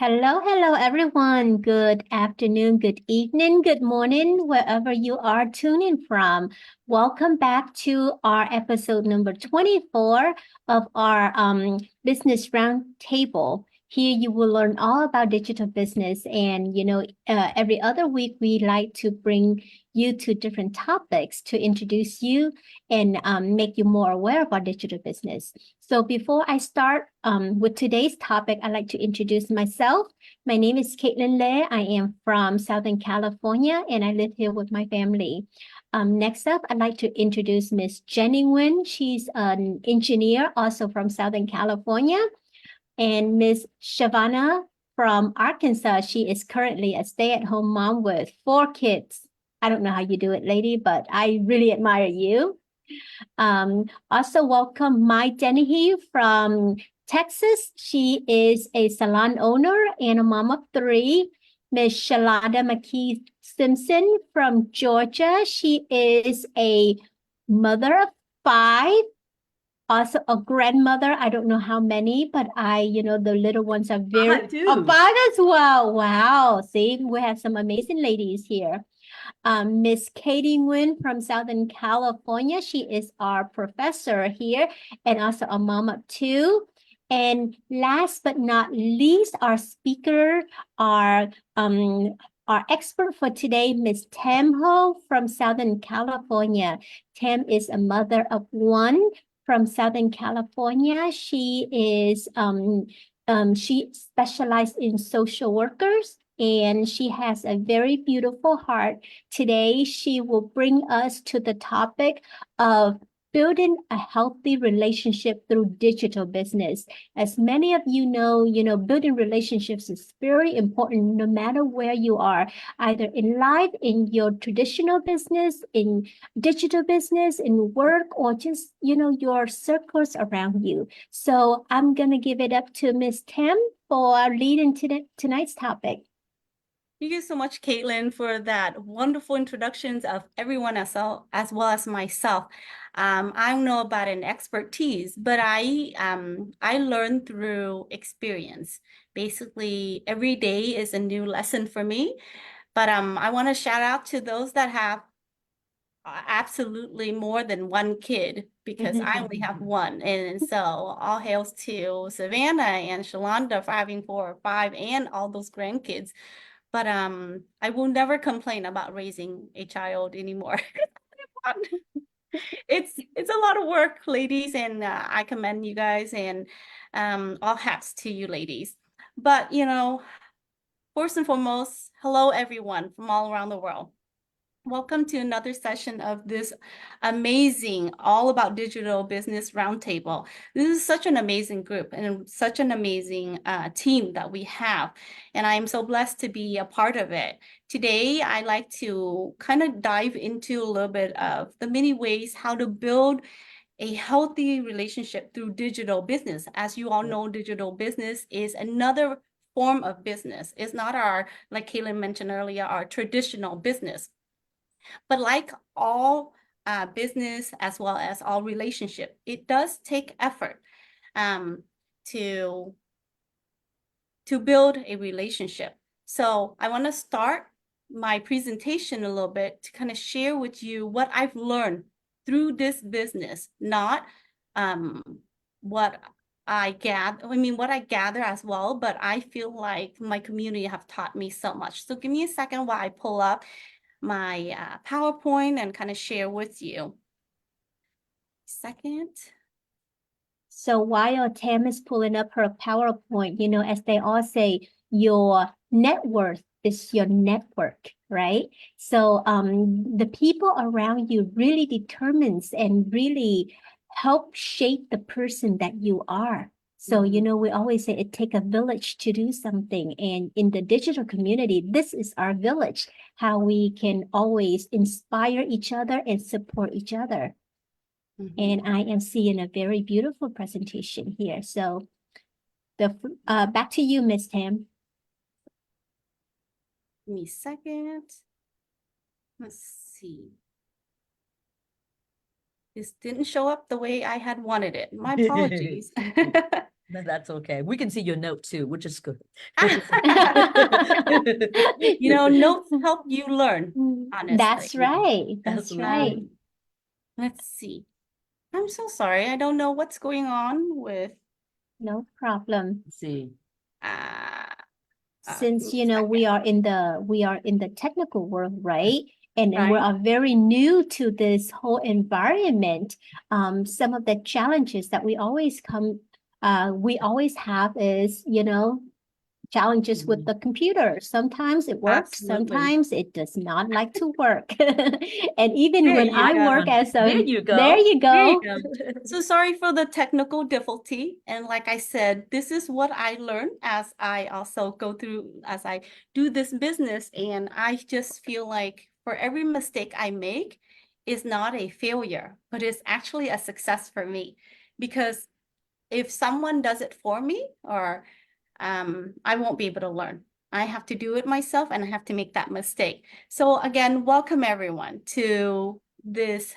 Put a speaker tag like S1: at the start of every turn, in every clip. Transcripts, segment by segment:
S1: Hello, hello, everyone. Good afternoon, good evening, good morning, wherever you are tuning from. Welcome back to our episode number 24 of our business roundtable. Here you will learn all about digital business. And, every other week we like to bring you to different topics to introduce you and make you more aware about digital business. So before I start with today's topic, I'd like to introduce myself. My name is Caitlin Lei. I am from Southern California, and I live here with my family. Next up, I'd like to introduce Miss Jenny Nguyen. She's an engineer, also from Southern California. And Miss Shavana from Arkansas. She is currently a stay-at-home mom with 4 kids. I don't know how you do it, lady, but I really admire you. Also welcome Mai Dennehy from Texas. She is a salon owner and a mom of 3. Miss Shalada McKee Simpson from Georgia. She is a mother of 5, also a grandmother. I don't know how many, but the little ones are very,
S2: I do.
S1: 5 as well. Wow. See, we have some amazing ladies here. Miss Katie Nguyen from Southern California. She is our professor here and also a mom of 2. And last but not least, our speaker, our expert for today, Miss Tam Ho from Southern California. Tam is a mother of 1 from Southern California. She specialized in social workers and she has a very beautiful heart. Today, she will bring us to the topic of building a healthy relationship through digital business. As many of you know, building relationships is very important no matter where you are, either in life, in your traditional business, in digital business, in work, or just, your circles around you. So I'm going to give it up to Miss Tam for leading to tonight's topic.
S2: Thank you so much, Caitlin, for that wonderful introductions of everyone as well as myself. I don't know about an expertise, but I learned through experience. Basically, every day is a new lesson for me. But I want to shout out to those that have absolutely more than 1 kid because I only have 1. And so all hails to Savannah and Shalonda for having 4 or 5 and all those grandkids. But I will never complain about raising a child anymore. It's a lot of work, ladies, and I commend you guys and all hats to you ladies. But first and foremost, hello everyone from all around the world. Welcome to another session of this amazing All About Digital Business Roundtable. This is such an amazing group and such an amazing team that we have. And I am so blessed to be a part of it. Today, I'd like to kind of dive into a little bit of the many ways how to build a healthy relationship through digital business. As you all know, digital business is another form of business. It's not like Caitlin mentioned earlier, our traditional business. But like all business as well as all relationship, it does take effort um, to build a relationship. So I want to start my presentation a little bit to kind of share with you what I've learned through this business, not what I gather as well, but I feel like my community have taught me so much. So give me a second while I pull up my PowerPoint and kind of share with you. Second.
S1: So while Tam is pulling up her PowerPoint, as they all say, your net worth is your network, right? So the people around you really determines and really help shape the person that you are. So, we always say it takes a village to do something. And in the digital community, this is our village, how we can always inspire each other and support each other. And I am seeing a very beautiful presentation here. So back to you, Miss Tam.
S2: Give me a second. Let's see. This didn't show up the way I had wanted it. My apologies.
S3: That's okay. We can see your note too, which is good.
S2: You know, notes help you learn, honestly.
S1: That's right. That's right.
S3: Absolutely.
S2: Let's see. I'm so sorry. I don't know what's going on with
S1: No problem.
S3: Let's see.
S2: uh
S1: Since
S2: give me a
S1: we
S2: second.
S1: are in the technical world, right? And we
S2: Right?
S1: are very new to this whole environment. Some of the challenges that we always have is, challenges with
S3: Mhm.
S1: the computer. Sometimes it works,
S2: Absolutely.
S1: sometimes it does not like to work. And even
S3: There
S1: when
S3: you
S1: I work
S3: go.
S1: as
S3: There
S1: a,
S3: you
S1: there
S3: go.
S1: you
S3: There you
S1: go.
S3: go.
S2: So sorry for the technical difficulty. And like I said, this is what I learned as I also go through, as I do this business. And I just feel like for every mistake I make is not a failure, but it's actually a success for me. Because if someone does it for me, or I won't be able to learn. I have to do it myself and I have to make that mistake. So again, welcome everyone to this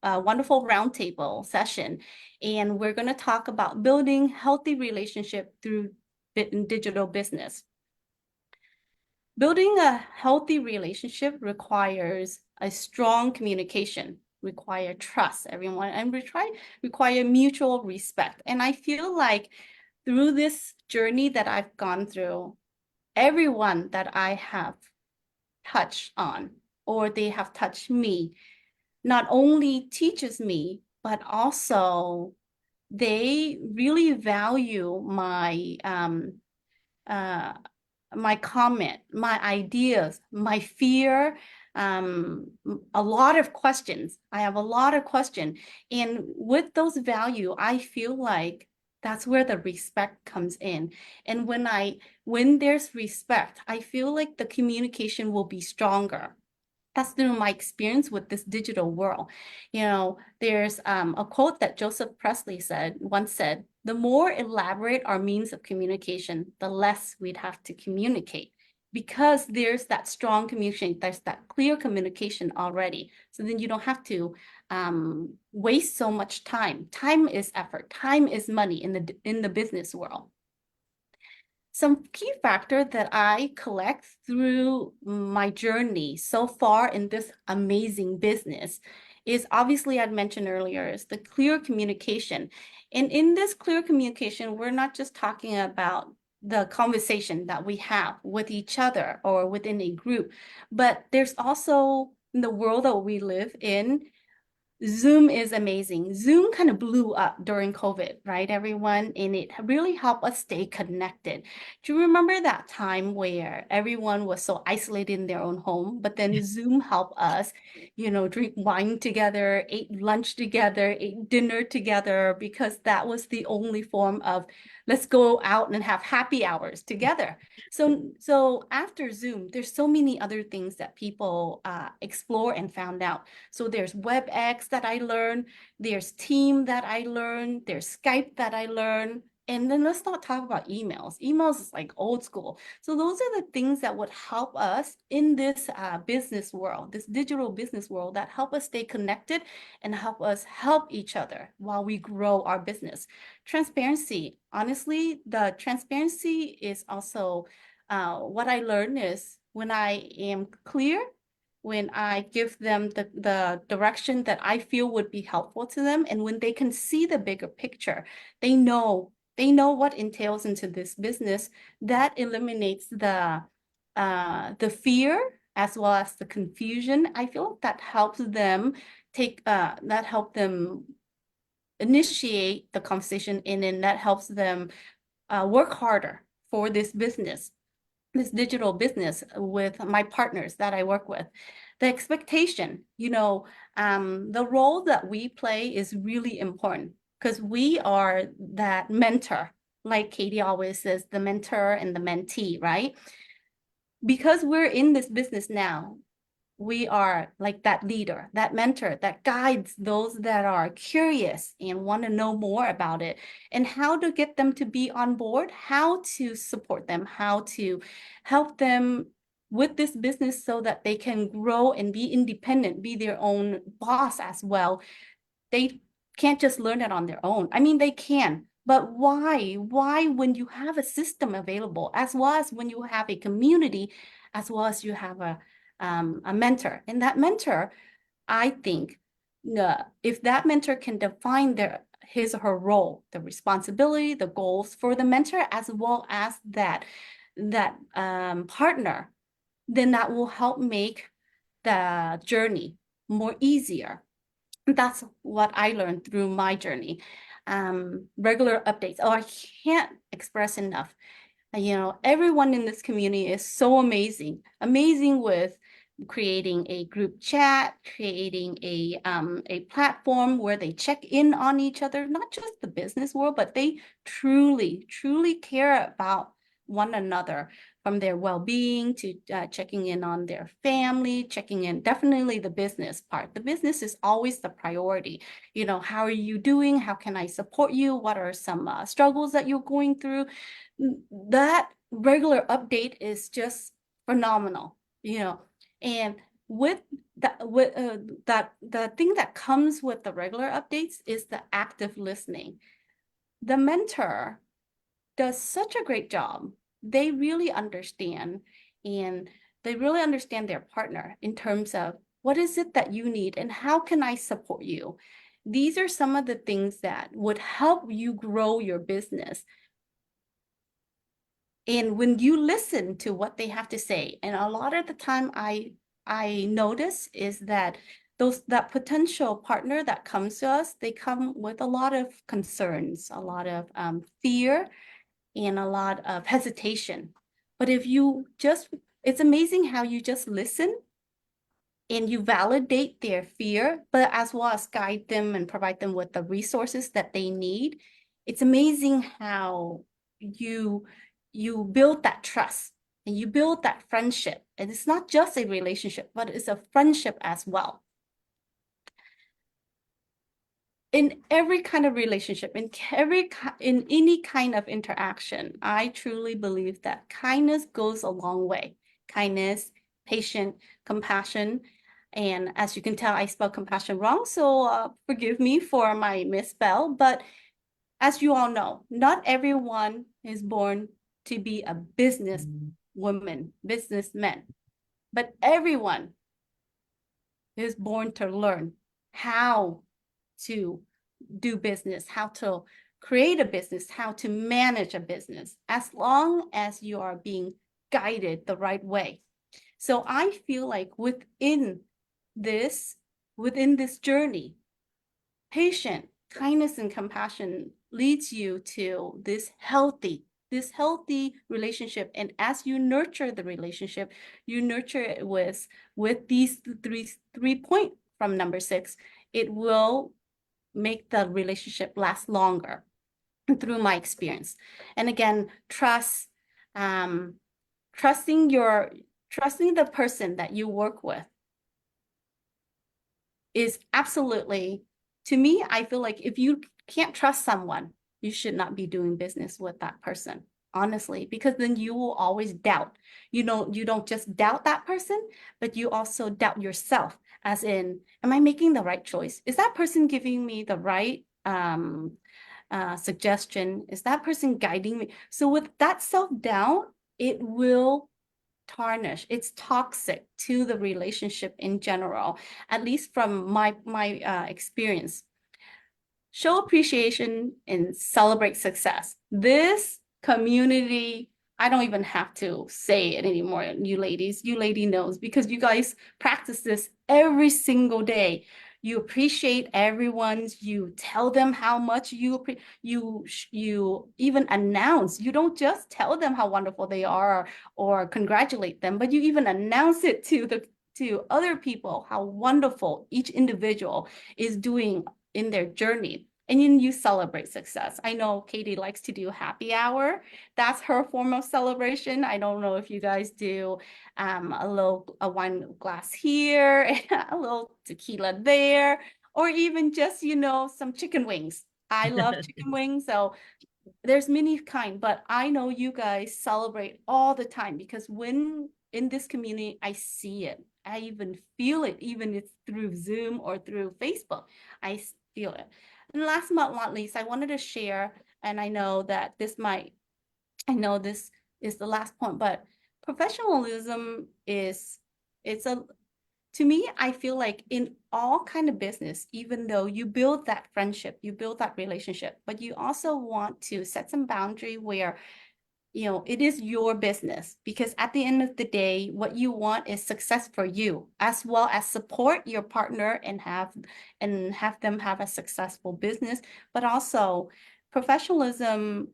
S2: wonderful roundtable session. And we're going to talk about building healthy relationship through digital business. Building a healthy relationship requires a strong communication, require trust, everyone, and require mutual respect. And I feel like through this journey that I've gone through, everyone that I have touched on, or they have touched me, not only teaches me, but also they really value uh, my comment, my ideas, my fear, a lot of questions. I have a lot of questions. And with those value, I feel like that's where the respect comes in. And when there's respect, I feel like the communication will be stronger. That's through my experience with this digital world. You know, there's a quote that Joseph Presley once said, the more elaborate our means of communication, the less we'd have to communicate, because there's that strong communication, there's that clear communication already. So then you don't have to waste so much time. Time is effort, time is money in the business world. Some key factor that I collect through my journey so far in this amazing business is, obviously I'd mentioned earlier, is the clear communication. And in this clear communication, we're not just talking about the conversation that we have with each other or within a group, but there's also, in the world that we live in, Zoom is amazing. Zoom kind of blew up during COVID, right, everyone? And it really helped us stay connected. Do you remember that time where everyone was so isolated in their own home, but then Zoom helped us, drink wine together, ate lunch together, ate dinner together, because that was the only form of let's go out and have happy hours together. So after Zoom, there's so many other things that people explore and found out. So there's WebEx that I learned, there's Team that I learned, there's Skype that I learned. And then let's not talk about emails. Emails is like old school. So those are the things that would help us in this business world, this digital business world, that help us stay connected and help us help each other while we grow our business. Transparency. Honestly, the transparency is also what I learned is when I am clear, when I give them the direction that I feel would be helpful to them, and when they can see the bigger picture, they know what entails into this business. That eliminates the fear as well as the confusion. I feel like that helps them initiate the conversation, and then that helps them work harder for this business, this digital business, with my partners that I work with. The expectation, the role that we play is really important, because we are that mentor, like Katie always says, the mentor and the mentee, right? Because we're in this business now, we are like that leader, that mentor that guides those that are curious and want to know more about it, and how to get them to be on board, how to support them, how to help them with this business so that they can grow and be independent, be their own boss as well. They can't just learn it on their own. I mean, they can, But why? Why when you have a system available, as well as when you have a community, as well as you have a mentor, and that mentor, I think, if that mentor can define his or her role, the responsibility, the goals for the mentor, as well as that partner, then that will help make the journey more easier. That's what I learned through my journey. Regular updates. Oh, I can't express enough. You know, everyone in this community is so amazing, amazing with creating a group chat, creating a platform where they check in on each other, not just the business world, but they truly, truly care about one another, from their well-being to checking in on their family, checking in, definitely the business part. The business is always the priority. You know, how are you doing? How can I support you? What are some struggles that you're going through? That regular update is just phenomenal, you know. And with that, the thing that comes with the regular updates is the active listening. The mentor does such a great job. They really understand, and they really understand their partner in terms of what is it that you need and how can I support you. These are some of the things that would help you grow your business. And when you listen to what they have to say, and a lot of the time I notice is that that potential partner that comes to us, they come with a lot of concerns, a lot of fear, and a lot of hesitation. But if you just, it's amazing how you just listen and you validate their fear, but as well as guide them and provide them with the resources that they need. It's amazing how you build that trust and you build that friendship. And it's not just a relationship, but it's a friendship as well. In every kind of relationship, in any kind of interaction, I truly believe that kindness goes a long way. Kindness, patience, compassion. And as you can tell, I spelled compassion wrong, so forgive me for my misspell. But as you all know, not everyone is born to be a business woman, businessman, but everyone is born to learn how to do business, how to create a business, how to manage a business, as long as you are being guided the right way. So I feel like within this journey, patience, kindness, and compassion leads you to this healthy relationship. And as you nurture the relationship, you nurture it with these three points from number 6, it will make the relationship last longer through my experience. And again, trust, trusting the person that you work with is absolutely, to me, I feel like if you can't trust someone, you should not be doing business with that person, honestly, because then you will always doubt. You don't just doubt that person, but you also doubt yourself, as in, am I making the right choice? Is that person giving me the right suggestion? Is that person guiding me? So with that self-doubt, it will tarnish, it's toxic to the relationship in general, at least from my experience. Show appreciation and celebrate success. This community, I don't even have to say it anymore, you lady knows, because you guys practice this every single day. You appreciate everyone's, you tell them how much you even announce. You don't just tell them how wonderful they are or congratulate them, but you even announce it to other people how wonderful each individual is doing in their journey. And then you celebrate success. I know Katie likes to do happy hour. That's her form of celebration. I don't know if you guys do a wine glass here, a little tequila there, or even just, some chicken wings. I love chicken wings. So there's many kind, but I know you guys celebrate all the time, because when in this community, I see it. I even feel it, even if it's through Zoom or through Facebook. I feel it. And last but not least, I wanted to share and I know that I know this is the last point, but professionalism to me, I feel like in all kind of business, even though you build that friendship, you build that relationship, but you also want to set some boundary where, it is your business, because at the end of the day, what you want is success for you, as well as support your partner and have them have a successful business. But also professionalism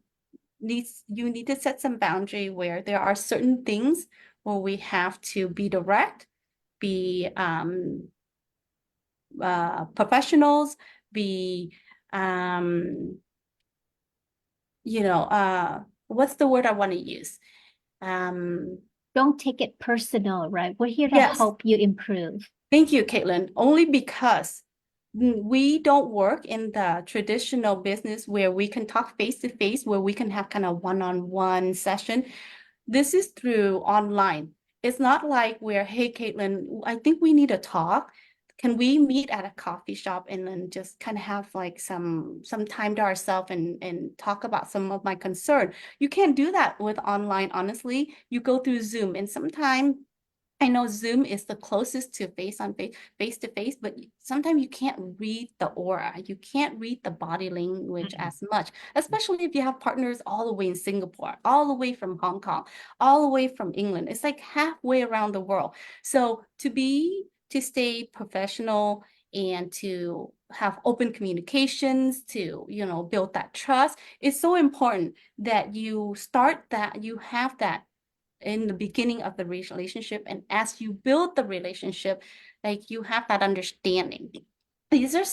S2: you need to set some boundary where there are certain things where we have to be direct, be professionals, be what's the word I want to use?
S1: Don't take it personal, right? We're here to
S2: Yes.
S1: help you improve.
S2: Thank you, Caitlin. Only because we don't work in the traditional business where we can talk face to face, where we can have kind of one-on-one session. This is through online. It's not like we're, hey, Caitlin, I think we need to talk. Can we meet at a coffee shop and then just kind of have like some time to ourselves and talk about some of my concern? You can't do that with online, honestly. You go through Zoom, and sometimes I know Zoom is the closest to face to face, but sometimes you can't read the aura. You can't read the body language as much, especially if you have partners all the way in Singapore, all the way from Hong Kong, all the way from England. It's like halfway around the world. So to stay professional and to have open communications, to, build that trust, it's so important that you have that in the beginning of the relationship, and as you build the relationship, like, you have that understanding. These are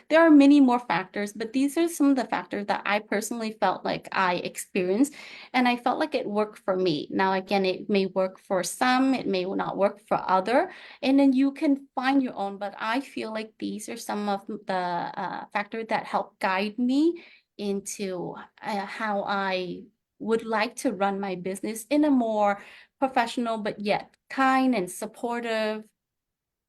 S2: there are many more factors, but these are some of the factors that I personally felt like I experienced, and I felt like it worked for me. Now, again, it may work for some, it may not work for other, and then you can find your own, but I feel like these are some of the factors that help guide me into how I would like to run my business in a more professional but yet kind and supportive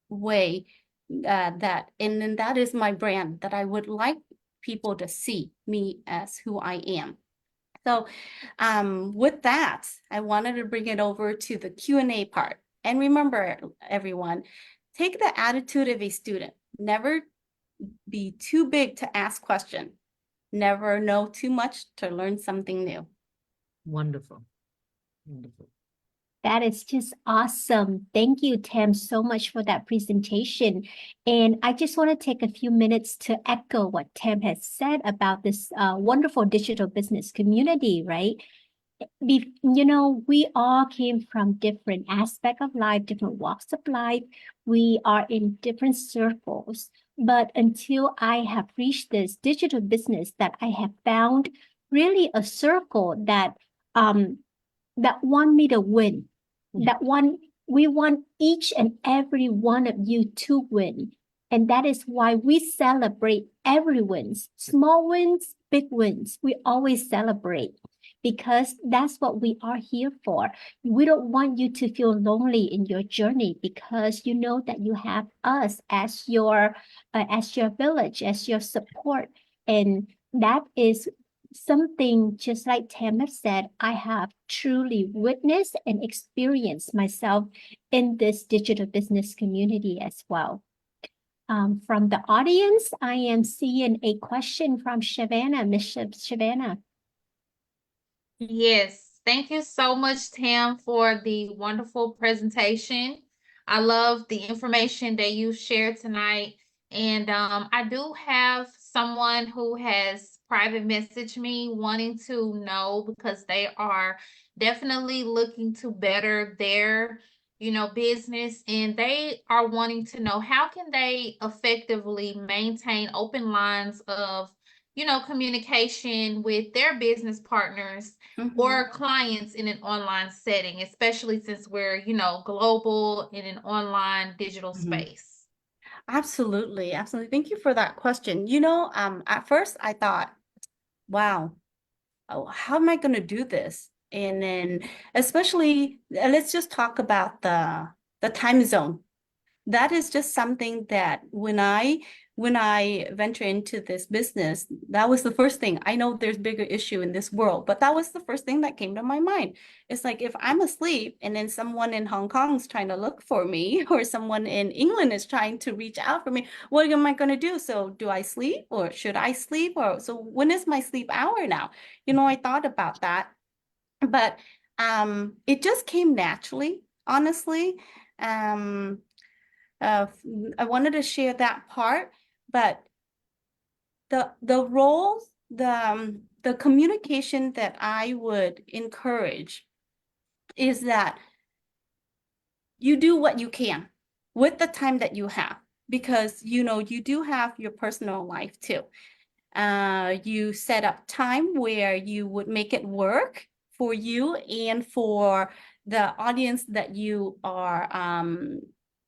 S2: way. And then that is my brand, that I would like people to see me as who I am. So with that, I wanted to bring it over to the Q&A part. And remember, everyone, take the attitude of a student. Never be too big to ask questions. Never know too much to learn something new.
S3: Wonderful. Wonderful.
S1: That is just awesome. Thank you, Tam, so much for that presentation. And I just want to take a few minutes to echo what Tam has said about this wonderful digital business community, right? We all came from different aspects of life, different walks of life. We are in different circles. But until I have reached this digital business, that I have found really a circle that want me to win, we want each and every one of you to win. And that is why we celebrate every wins, small wins, big wins. We always celebrate, because that's what we are here for. We don't want you to feel lonely in your journey, because you know that you have us as your village, as your support. And that is something, just like Tamara said, I have truly witnessed and experienced myself in this digital business community as well. From the audience, I am seeing a question from Shavana, Miss Shavana.
S4: Yes, thank you so much, Tam, for the wonderful presentation. I love the information that you shared tonight. And I do have someone who has private messaged me wanting to know, because they are definitely looking to better their, business, and they are wanting to know, how can they effectively maintain open lines of, communication with their business partners or clients in an online setting, especially since we're, global in an online digital space.
S2: Absolutely. Absolutely. Thank you for that question. At first I thought, wow, how am I going to do this? And then especially, let's just talk about the time zone. That is just something that when I when I venture into this business, that was the first thing. I know there's bigger issue in this world, but that was the first thing that came to my mind. It's like if I'm asleep and then someone in Hong Kong is trying to look for me, or someone in England is trying to reach out for me, what am I going to do? So do I sleep, or should I sleep? Or so when is my sleep hour now? I thought about that, but it just came naturally, honestly. I wanted to share that part, but the roles, the communication that I would encourage is that you do what you can with the time that you have, because you do have your personal life too. You set up time where you would make it work for you and for the audience that you are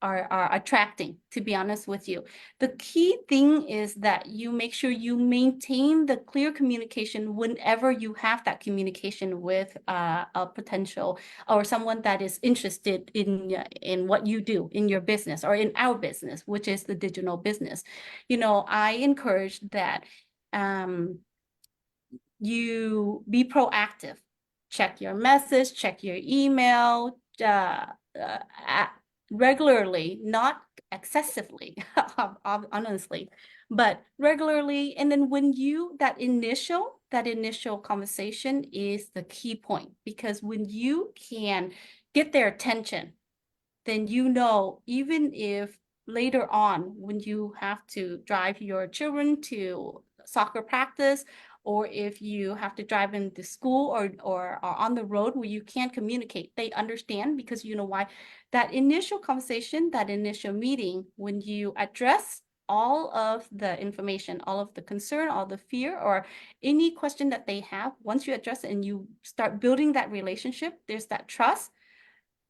S2: attracting, to be honest with you. The key thing is that you make sure you maintain the clear communication whenever you have that communication with a potential or someone that is interested in what you do in your business or in our business, which is the digital business. I encourage that you be proactive. Check your message, check your email regularly, not excessively, honestly, but regularly. And then when that initial conversation is the key point, because when you can get their attention, then even if later on when you have to drive your children to soccer practice, or if you have to drive them to school or are on the road where you can't communicate, they understand, because you know why. That initial conversation, that initial meeting, when you address all of the information, all of the concern, all the fear, or any question that they have, once you address it and you start building that relationship, there's that trust,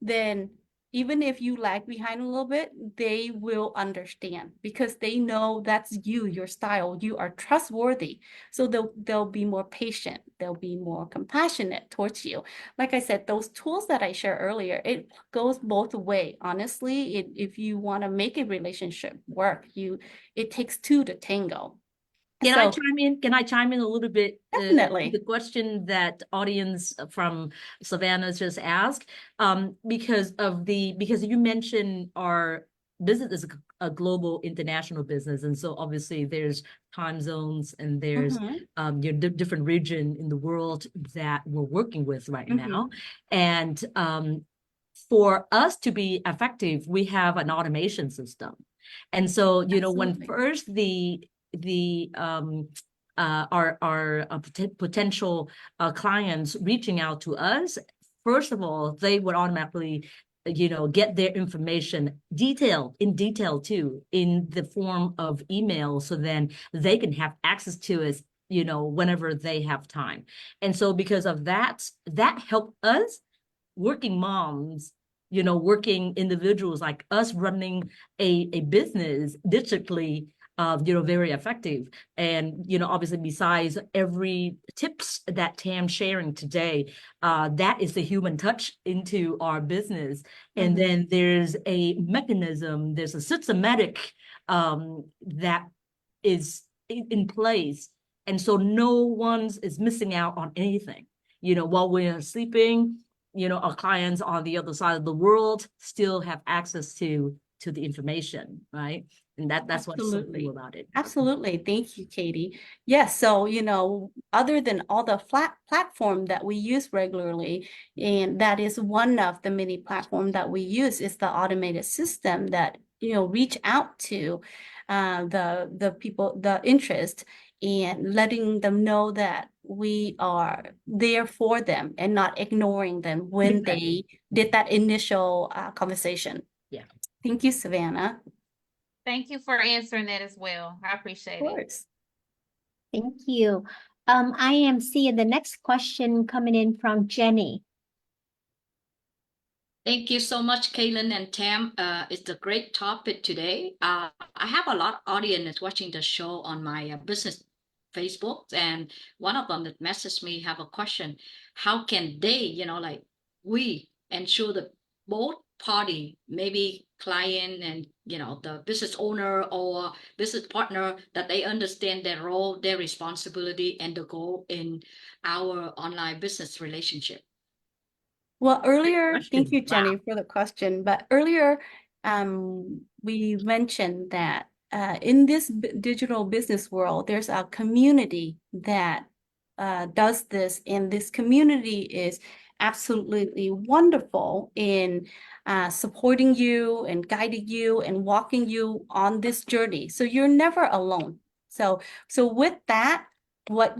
S2: then even if you lag behind a little bit, they will understand, because they know that's you, your style, you are trustworthy. So they'll be more patient, they'll be more compassionate towards you. Like I said, those tools that I shared earlier, it goes both way. Honestly, if you want to make a relationship work, it takes two to tango.
S3: Can I chime in? Can I chime in a little bit?
S2: Definitely.
S3: The question that audience from Savannah just asked, because you mentioned our business is a global international business, and so obviously there's time zones and there's your different region in the world that we're working with right now, and for us to be effective, we have an automation system, and so when first our potential clients reaching out to us, first of all, they would automatically get their information in detail too, in the form of email, so then they can have access to it whenever they have time. And so because of that helped us working moms, working individuals like us running a business digitally, very effective. And, obviously besides every tips that Tam's sharing today, that is the human touch into our business. And then there's a mechanism, there's a systematic that is in place. And so no one is missing out on anything. While we're sleeping, our clients on the other side of the world still have access to the information, right? And that's what's so cool about it.
S2: Absolutely. Thank you, Katie. Yes. So, other than all the platform that we use regularly, and that is one of the many platform that we use, is the automated system that, reach out to the people, the interest, and letting them know that we are there for them and not ignoring them when they did that initial conversation.
S3: Yeah.
S2: Thank you, Savannah.
S4: Thank you for answering that as well. I appreciate it.
S2: Of course.
S1: Thank you. I am seeing the next question coming in from Jenny.
S5: Thank you so much, Kaylin and Tam. It's a great topic today. I have a lot of audience watching the show on my business Facebook, and one of them that messaged me have a question. How can they, we ensure that both party, maybe client and the business owner or business partner, that they understand their role, their responsibility, and the goal in our online business relationship.
S2: Well, earlier, thank you,
S3: Wow.
S2: Jenny, for the question. But earlier, we mentioned that in this digital business world, there's a community that does this, and this community is absolutely wonderful in supporting you and guiding you and walking you on this journey. So you're never alone. So with that, what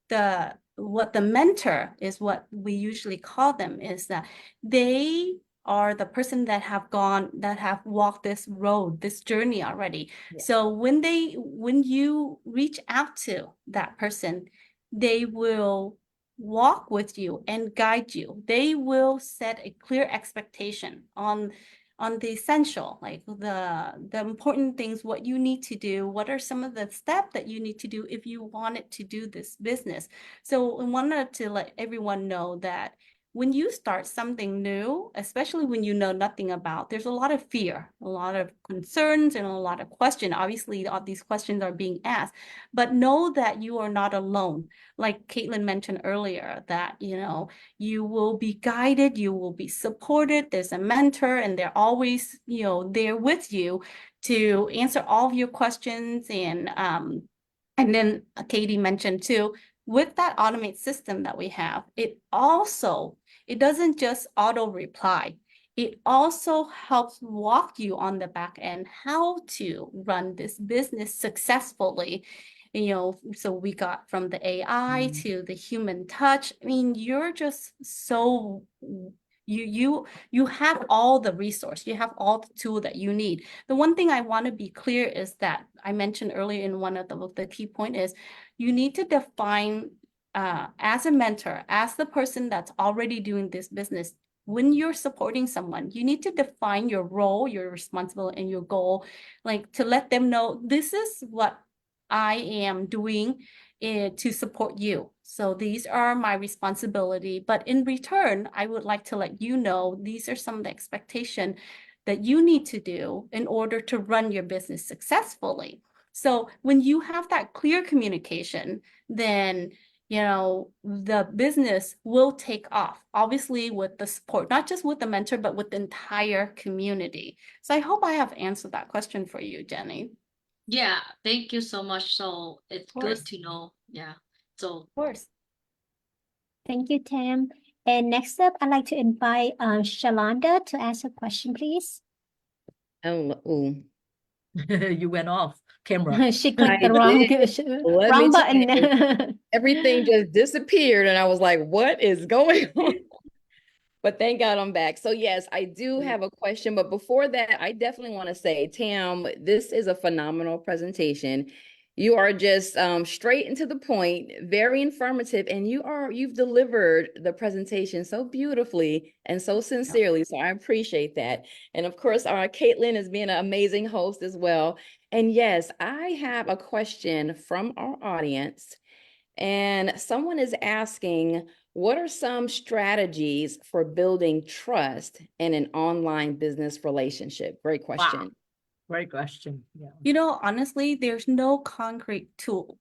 S2: the mentor is, what we usually call them, is that they are the person that have walked this road, this journey already.
S3: Yeah.
S2: So when you reach out to that person, they will walk with you and guide you. They will set a clear expectation on the essential, like the important things, what you need to do, what are some of the steps that you need to do if you wanted to do this business. So I wanted to let everyone know that when you start something new, especially when you know nothing about, there's a lot of fear, a lot of concerns, and a lot of questions. Obviously, all these questions are being asked, but know that you are not alone. Like Caitlin mentioned earlier, that, you will be guided, you will be supported. There's a mentor, and they're always, there with you to answer all of your questions. And then Katie mentioned too, with that automate system that we have, it doesn't just auto reply. It also helps walk you on the back end how to run this business successfully. So we got from the AI to the human touch. I mean, you're just so you have all the resource, you have all the tool that you need. The one thing I want to be clear is that I mentioned earlier in one of the key point is you need to define as a mentor, as the person that's already doing this business. When you're supporting someone, you need to define your role, your responsibility, and your goal, like to let them know this is what I am doing to support you. So these are my responsibility, but in return, I would like to let you know these are some of the expectations that you need to do in order to run your business successfully. So when you have that clear communication, then the business will take off, obviously with the support, not just with the mentor, but with the entire community. So I hope I have answered that question for you, Jenny.
S5: Yeah, thank you so much. So it's
S2: Of
S5: good
S2: course.
S5: to know. Yeah. So
S2: Of course.
S1: Thank you, Tam. And next up, I'd like to invite Shalonda to ask a question, please.
S6: Ooh.
S3: You went off camera.
S1: She clicked
S6: I
S1: the wrong,
S6: Let me
S1: wrong
S6: tell you,
S1: button.
S6: everything just disappeared, and I was like, what is going on? But thank God I'm back. So yes, I do have a question, but before that, I definitely want to say, Tam, this is a phenomenal presentation. You are just straight into the point, very informative, and you've delivered the presentation so beautifully and so sincerely. So I appreciate that. And of course, our Caitlin is being an amazing host as well. And yes, I have a question from our audience. And someone is asking, what are some strategies for building trust in an online business relationship? Great question.
S3: Wow. Great question. Yeah.
S2: Honestly, there's no concrete tool,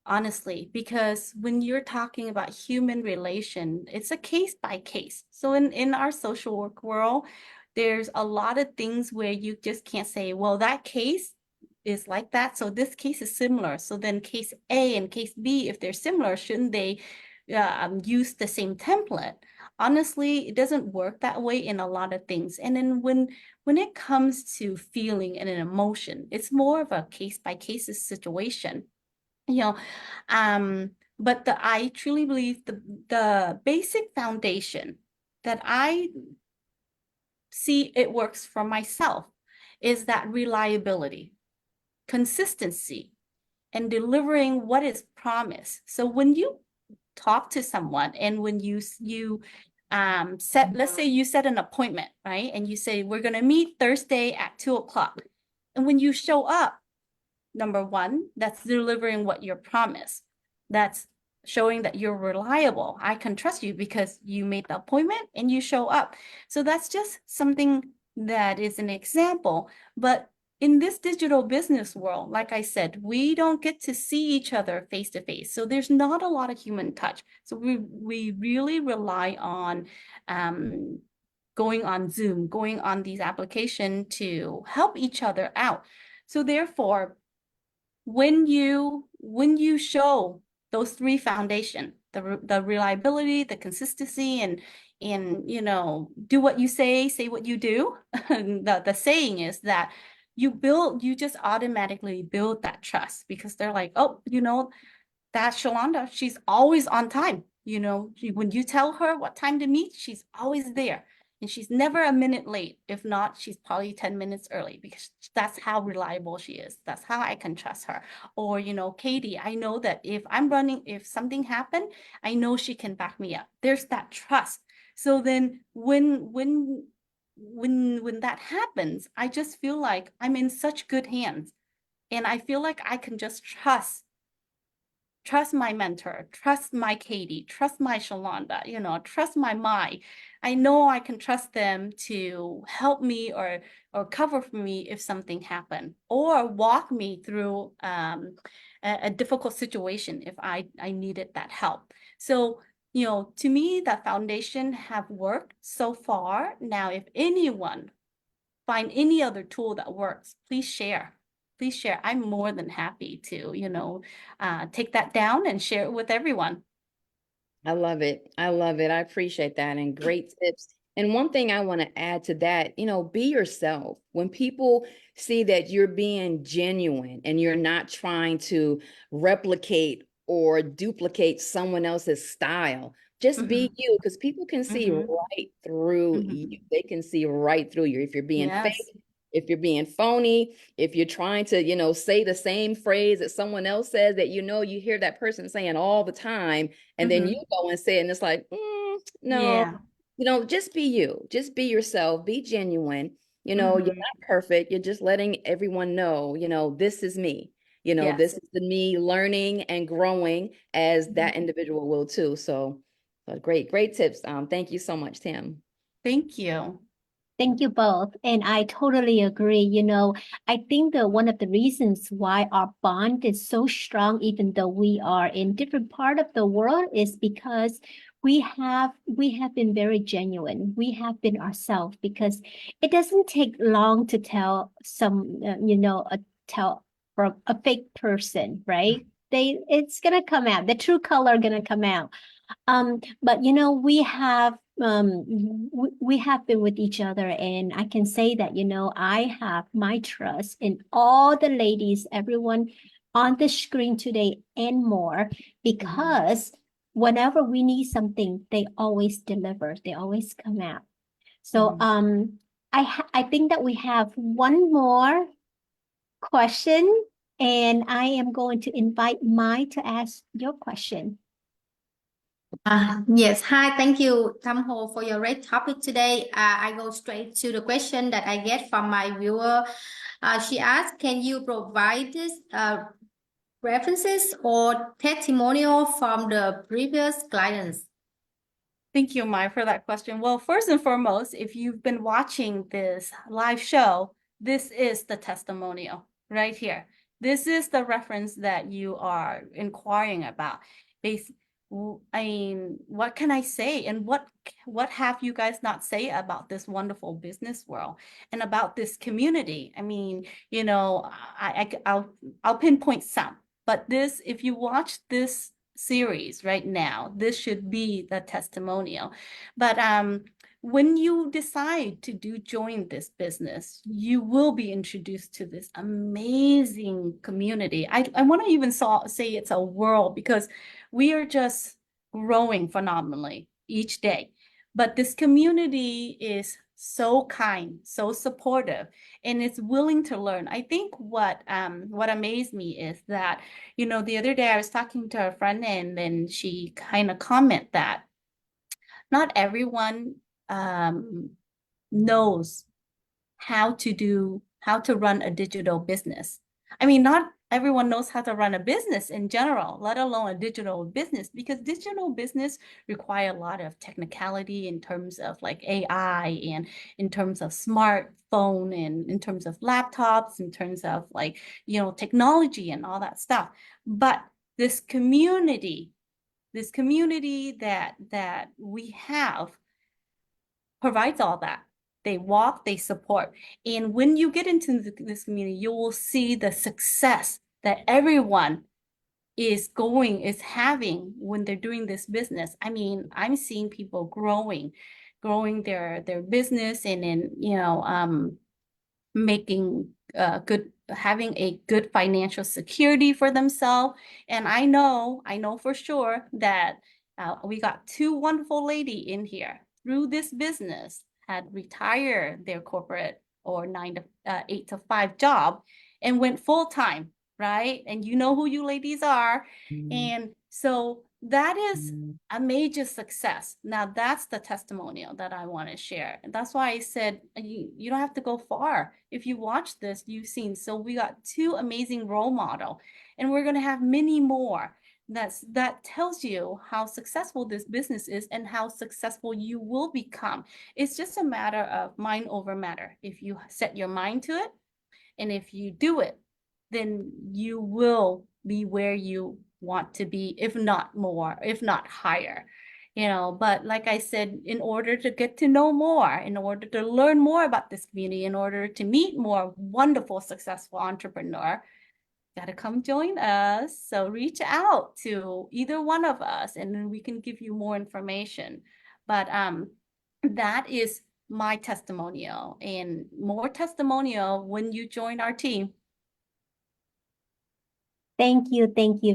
S2: honestly, because when you're talking about human relation, it's a case by case. So in our social work world, there's a lot of things where you just can't say, well, that case is like that, so this case is similar. So then case A and case B, if they're similar, shouldn't they use the same template? Honestly, it doesn't work that way in a lot of things. And then when it comes to feeling and an emotion, it's more of a case by case situation. But I truly believe the basic foundation that I see it works for myself is that reliability, consistency, and delivering what is promised. So when you talk to someone and when you let's say you set an appointment, right? And you say, we're going to meet Thursday at 2:00. And when you show up, number one, that's delivering what you're promised. That's showing that you're reliable. I can trust you because you made the appointment and you show up. So that's just something that is an example. But in this digital business world, like I said, we don't get to see each other face to face. So there's not a lot of human touch. So we really rely on going on Zoom, going on these applications to help each other out. So therefore, when you show those three foundation, the reliability, the consistency, and do what you say what you do. The saying is that you just automatically build that trust, because they're like, oh, that Shalonda, she's always on time. When you tell her what time to meet, she's always there. And she's never a minute late. If not, she's probably 10 minutes early, because that's how reliable she is. That's how I can trust her. Or, Katie, I know that if something happened, I know she can back me up. There's that trust. So then when that happens, I just feel like I'm in such good hands. And I feel like I can just trust my mentor, trust my Katie, trust my Shalonda, trust my Mai. I know I can trust them to help me or cover for me if something happened, or walk me through a difficult situation if I needed that help. So, to me, that foundation have worked so far. Now, if anyone find any other tool that works, please share. Please share. I'm more than happy to, take that down and share it with everyone.
S6: I love it. I love it. I appreciate that, and great tips. And one thing I want to add to that, be yourself. When people see that you're being genuine and you're not trying to replicate or duplicate someone else's style, just be you, because people can see right through you. They can see right through you. If you're being fake,
S2: Yes.
S6: if you're being phony, if you're trying to, say the same phrase that someone else says that you hear that person saying all the time, and then you go and say it, and it's like, no,
S2: Yeah.
S6: just be you, just be yourself, be genuine. You're not perfect. You're just letting everyone know, this is me. This
S2: Yes.
S6: is the me learning and growing as that individual will too. So great tips. Thank you so much, Tim.
S2: Thank you.
S1: Thank you both. And I totally agree. I think that one of the reasons why our bond is so strong, even though we are in different part of the world, is because we have been very genuine. We have been ourselves, because it doesn't take long to tell tell from a fake person, right? It's gonna come out. The true color gonna come out. But we have been with each other, and I can say that, I have my trust in all the ladies, everyone on the screen today and more, because whenever we need something, they always deliver, they always come out. So I think that we have one more question, and I am going to invite Mai to ask your question.
S7: Yes, hi, thank you, Tham Ho, for your great topic today. I go straight to the question that I get from my viewer. She asked, can you provide this references or testimonial from the previous clients?
S2: Thank you, Mai, for that question. Well, first and foremost, if you've been watching this live show, this is the testimonial right here. This is the reference that you are inquiring about. What can I say? And what have you guys not say about this wonderful business world and about this community? I'll pinpoint some, but if you watch this series right now, this should be the testimonial. But when you decide to join this business, you will be introduced to this amazing community. I want to even say it's a world, because we are just growing phenomenally each day. But this community is so kind, so supportive, and it's willing to learn. I think what amazed me is that, the other day I was talking to a friend, and then she kind of comment that not everyone knows how to run a digital business. I mean, not everyone knows how to run a business in general, let alone a digital business, because digital business require a lot of technicality in terms of like AI and in terms of smartphone and in terms of laptops, in terms of like, technology and all that stuff. But this community that we have provides all that. They walk, they support. And when you get into this community, you will see the success that everyone is having when they're doing this business. I mean, I'm seeing people growing their business and making having a good financial security for themselves. And I know for sure that we got two wonderful ladies in here through this business had retired their corporate or 8 to 5 job and went full time, right? And you know who you ladies are. And so that is a major success. Now that's the testimonial that I want to share. And that's why I said you don't have to go far. If you watch this, you've seen. So we got two amazing role model, and we're going to have many more. That tells you how successful this business is and how successful you will become. It's just a matter of mind over matter. If you set your mind to it, and if you do it, then you will be where you want to be, if not more, if not higher. But like I said, in order to get to know more, in order to learn more about this community, in order to meet more wonderful, successful entrepreneur, got to come join us. So reach out to either one of us and then we can give you more information. But that is my testimonial, and more testimonial when you join our team.
S1: Thank you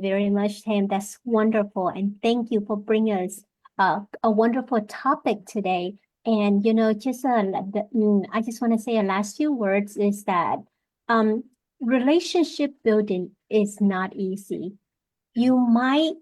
S1: very much, Tam. That's wonderful, and thank you for bringing us a wonderful topic today. And just I just want to say a last few words is that relationship building is not easy. You might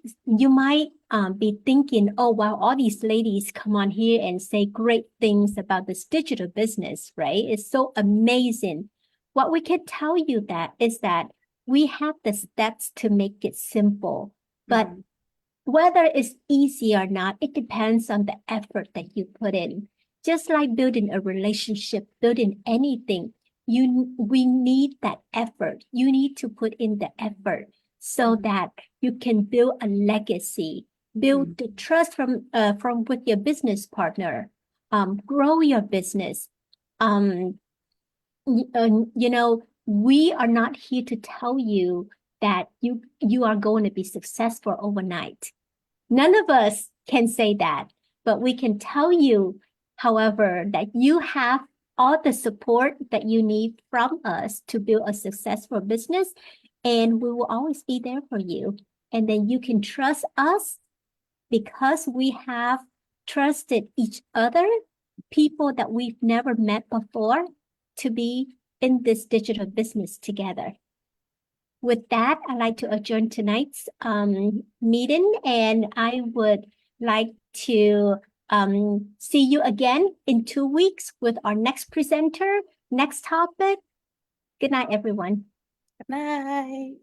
S1: be thinking, oh wow, all these ladies come on here and say great things about this digital business, right? It's so amazing. What we can tell you that is that we have the steps to make it simple, but whether it's easy or not, it depends on the effort that you put in. Just like building a relationship, building anything, we need that effort. You need to put in the effort so that you can build a legacy, build the trust from with your business partner, grow your business. We are not here to tell you that you are going to be successful overnight. None of us can say that, but we can tell you, however, that you have all the support that you need from us to build a successful business, and we will always be there for you. And then you can trust us because we have trusted each other, people that we've never met before, to be in this digital business together. With that, I'd like to adjourn tonight's meeting, and I would like to see you again in 2 weeks with our next presenter, next topic. Good night, everyone.
S2: Good night.